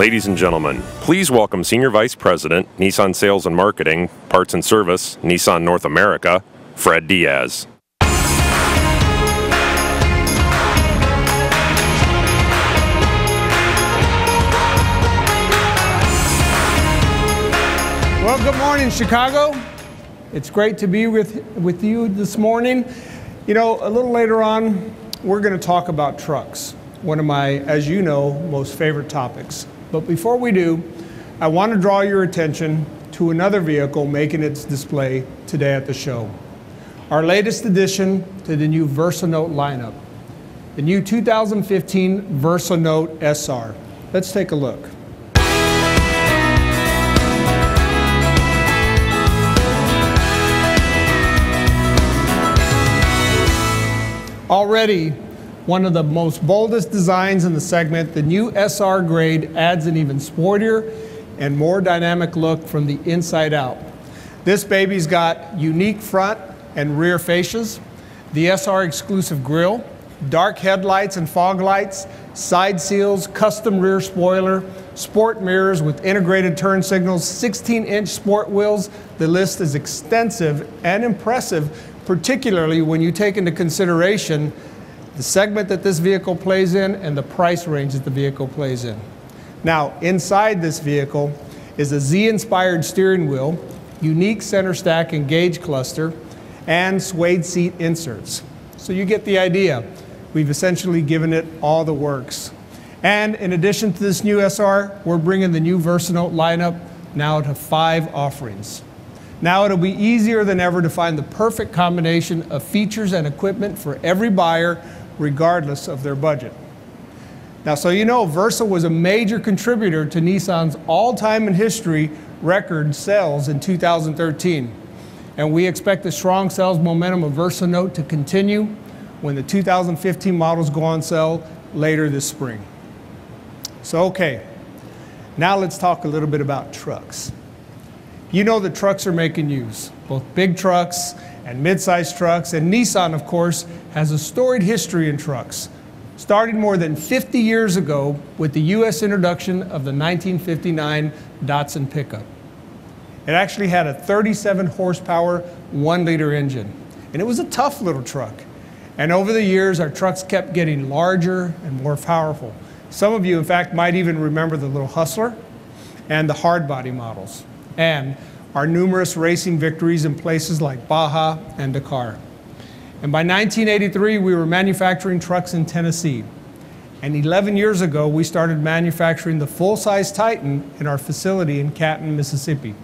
Ladies and gentlemen, please welcome Senior Vice President, Nissan Sales and Marketing, Parts and Service, Nissan North America, Fred Diaz. Well, good morning, Chicago. It's great to be with you this morning. You know, a little later on, we're going to talk about trucks, one of my, as you know, most favorite topics. But before we do, I want to draw your attention to another vehicle making its display today at the show. Our latest addition to the new Versa Note lineup, the new 2015 Versa Note SR. Let's take a look. Already one of the most boldest designs in the segment, the new SR grade adds an even sportier and more dynamic look from the inside out. This baby's got unique front and rear fascias, the SR exclusive grille, dark headlights and fog lights, side seals, custom rear spoiler, sport mirrors with integrated turn signals, 16-inch sport wheels. The list is extensive and impressive, particularly when you take into consideration the segment that this vehicle plays in and the price range that the vehicle plays in. Now, inside this vehicle is a Z-inspired steering wheel, unique center stack and gauge cluster, and suede seat inserts. So you get the idea. We've essentially given it all the works. And in addition to this new SR, we're bringing the new Versa Note lineup now to 5 offerings. Now it'll be easier than ever to find the perfect combination of features and equipment for every buyer, regardless of their budget. Now, so you know, Versa was a major contributor to Nissan's all-time in history record sales in 2013. And we expect the strong sales momentum of Versa Note to continue when the 2015 models go on sale later this spring. So, okay, now let's talk a little bit about trucks. You know the trucks are making news, both big trucks and mid-sized trucks, and Nissan, of course, has a storied history in trucks, starting more than 50 years ago with the U.S. introduction of the 1959 Datsun pickup. It actually had a 37 horsepower, 1-liter engine, and it was a tough little truck. And over the years, our trucks kept getting larger and more powerful. Some of you, in fact, might even remember the little Hustler and the hard-body models, and our numerous racing victories in places like Baja and Dakar. And by 1983, we were manufacturing trucks in Tennessee. And 11 years ago, we started manufacturing the full-size Titan in our facility in Canton, Mississippi.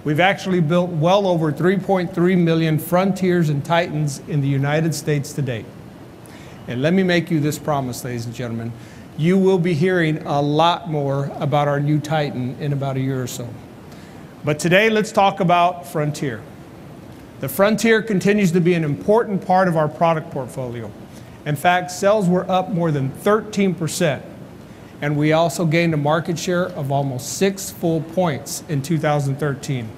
We've actually built well over 3.3 million Frontiers and Titans in the United States to date. And let me make you this promise, ladies and gentlemen. You will be hearing a lot more about our new Titan in about a year or so. But today, let's talk about Frontier. The Frontier continues to be an important part of our product portfolio. In fact, sales were up more than 13%, and we also gained a market share of almost 6 full points in 2013.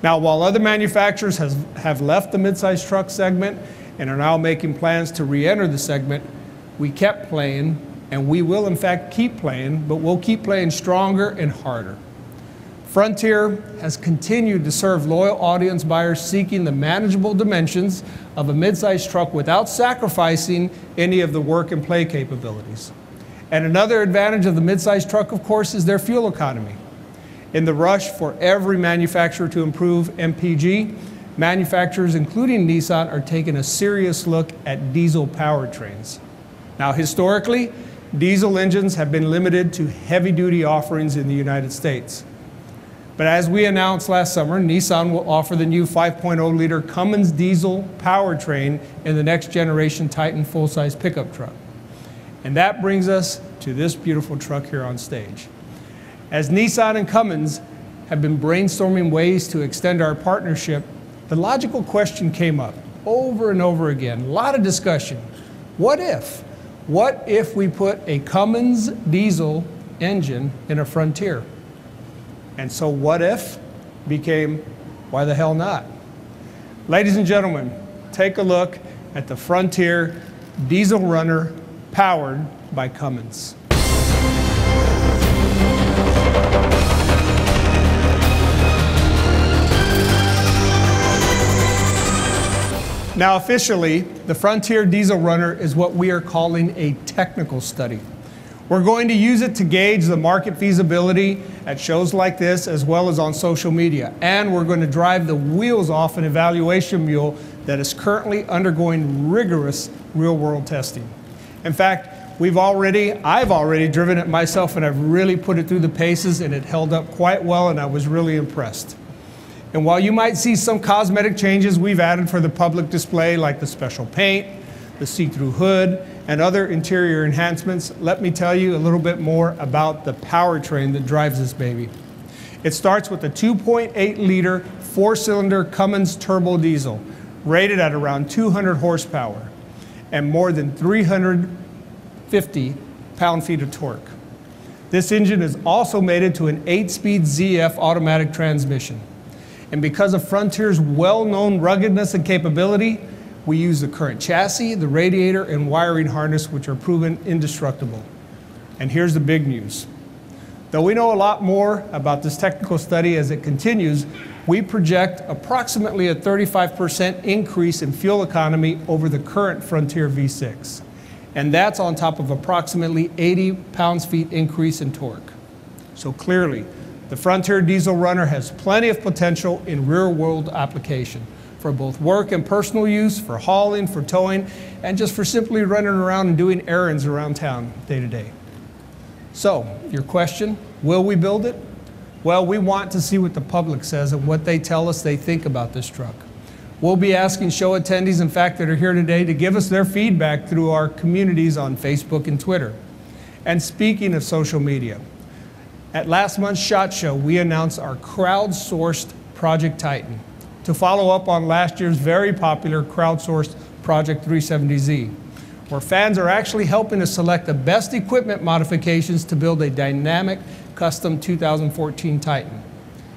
Now, while other manufacturers have left the midsize truck segment and are now making plans to re-enter the segment, we kept playing, and we will in fact keep playing, but we'll keep playing stronger and harder. Frontier has continued to serve loyal audience buyers seeking the manageable dimensions of a midsize truck without sacrificing any of the work and play capabilities. And another advantage of the midsize truck, of course, is their fuel economy. In the rush for every manufacturer to improve MPG, manufacturers, including Nissan, are taking a serious look at diesel powertrains. Now, historically, diesel engines have been limited to heavy-duty offerings in the United States. But as we announced last summer, Nissan will offer the new 5.0-liter Cummins diesel powertrain in the next generation Titan full-size pickup truck. And that brings us to this beautiful truck here on stage. As Nissan and Cummins have been brainstorming ways to extend our partnership, the logical question came up over and over again, a lot of discussion. What if? What if we put a Cummins diesel engine in a Frontier? And so what if became, why the hell not? Ladies and gentlemen, take a look at the Frontier Diesel Runner powered by Cummins. Now officially, the Frontier Diesel Runner is what we are calling a technical study. We're going to use it to gauge the market feasibility at shows like this as well as on social media. And we're going to drive the wheels off an evaluation mule that is currently undergoing rigorous real-world testing. In fact, I've already driven it myself, and I've really put it through the paces, and it held up quite well, and I was really impressed. And while you might see some cosmetic changes we've added for the public display, like the special paint, the see-through hood, and other interior enhancements, let me tell you a little bit more about the powertrain that drives this baby. It starts with a 2.8-liter four-cylinder Cummins turbo diesel, rated at around 200 horsepower and more than 350 pound-feet of torque. This engine is also mated to an 8-speed ZF automatic transmission. And because of Frontier's well-known ruggedness and capability, we use the current chassis, the radiator, and wiring harness, which are proven indestructible. And here's the big news. Though we know a lot more about this technical study as it continues, we project approximately a 35% increase in fuel economy over the current Frontier V6. And that's on top of approximately 80 pounds-feet increase in torque. So clearly, the Frontier Diesel Runner has plenty of potential in real-world application for both work and personal use, for hauling, for towing, and just for simply running around and doing errands around town day to day. So, your question, will we build it? Well, we want to see what the public says and what they tell us they think about this truck. We'll be asking show attendees, in fact, that are here today to give us their feedback through our communities on Facebook and Twitter. And speaking of social media, at last month's SHOT Show, we announced our crowdsourced Project Titan to follow up on last year's very popular crowdsourced Project 370Z, where fans are actually helping us select the best equipment modifications to build a dynamic custom 2014 Titan.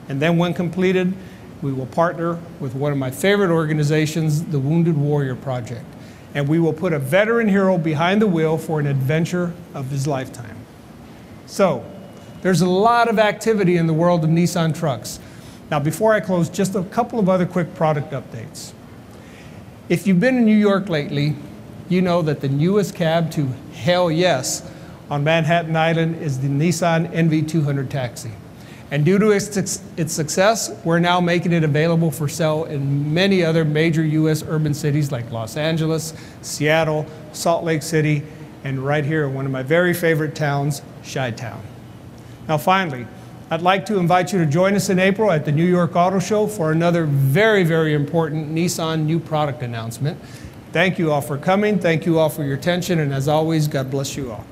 And then when completed, we will partner with one of my favorite organizations, the Wounded Warrior Project, and we will put a veteran hero behind the wheel for an adventure of his lifetime. So, there's a lot of activity in the world of Nissan trucks. Now, before I close, just a couple of other quick product updates. If you've been in New York lately, you know that the newest cab to hell yes on Manhattan Island is the Nissan NV200 Taxi. And due to its success, we're now making it available for sale in many other major U.S. urban cities like Los Angeles, Seattle, Salt Lake City, and right here in one of my very favorite towns, Chi-Town. Now finally, I'd like to invite you to join us in April at the New York Auto Show for another very, very important Nissan new product announcement. Thank you all for coming. Thank you all for your attention. And as always, God bless you all.